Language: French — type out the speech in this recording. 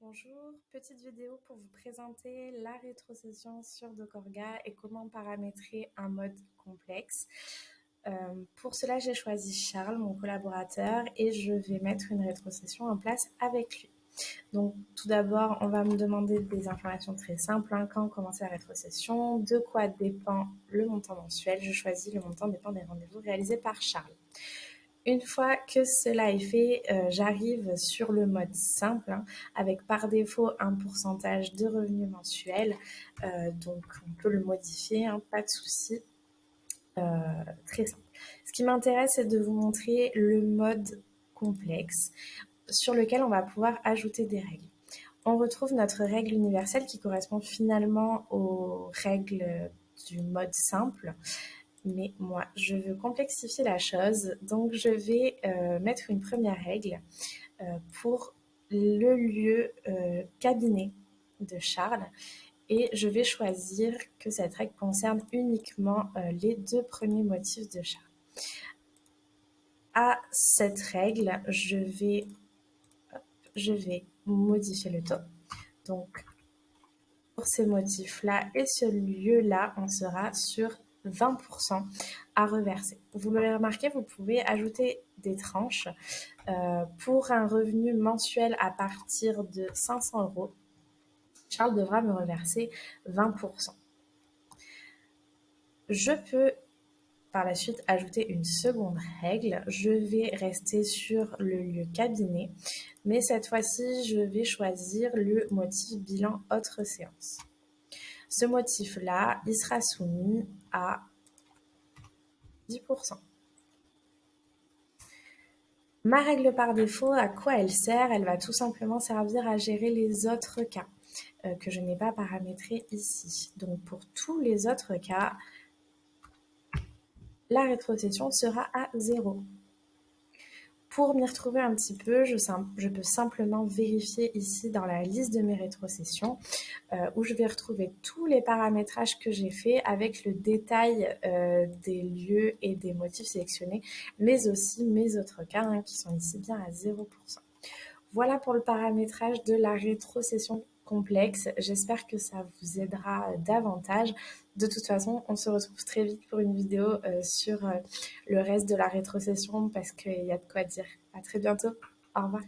Bonjour, petite vidéo pour vous présenter la rétrocession sur Docorga et comment paramétrer un mode complexe. Pour cela, j'ai choisi Charles, mon collaborateur, et je vais mettre une rétrocession en place avec lui. Donc tout d'abord, on va me demander des informations très simples, quand commencer la rétrocession, de quoi dépend le montant mensuel. Je choisis le montant dépend des rendez-vous réalisés par Charles. Une fois que cela est fait, j'arrive sur le mode simple, avec par défaut un pourcentage de revenus mensuels. Donc on peut le modifier, pas de souci. Très simple. Ce qui m'intéresse, c'est de vous montrer le mode complexe sur lequel on va pouvoir ajouter des règles. On retrouve notre règle universelle qui correspond finalement aux règles du mode simple. Mais moi, je veux complexifier la chose, donc je vais mettre une première règle pour le lieu cabinet de Charles et je vais choisir que cette règle concerne uniquement les deux premiers motifs de Charles. À cette règle, je vais modifier le taux. Donc, pour ces motifs-là et ce lieu-là, on sera sur 20% à reverser. Vous l'avez remarqué, vous pouvez ajouter des tranches pour un revenu mensuel à partir de 500 euros. Charles devra me reverser 20%. Je peux par la suite ajouter une seconde règle. Je vais rester sur le lieu cabinet, mais cette fois-ci, je vais choisir le motif bilan autre séance. Ce motif-là, il sera soumis à 10%. Ma règle par défaut, à quoi elle sert? Elle va tout simplement servir à gérer les autres cas que je n'ai pas paramétrés ici. Donc pour tous les autres cas, la rétrocession sera à 0. Pour m'y retrouver un petit peu, je peux simplement vérifier ici dans la liste de mes rétrocessions où je vais retrouver tous les paramétrages que j'ai faits avec le détail des lieux et des motifs sélectionnés, mais aussi mes autres cas qui sont ici bien à 0%. Voilà pour le paramétrage de la rétrocession complexe. J'espère que ça vous aidera davantage. De toute façon, on se retrouve très vite pour une vidéo sur le reste de la rétrocession parce qu'il y a de quoi dire. À très bientôt. Au revoir.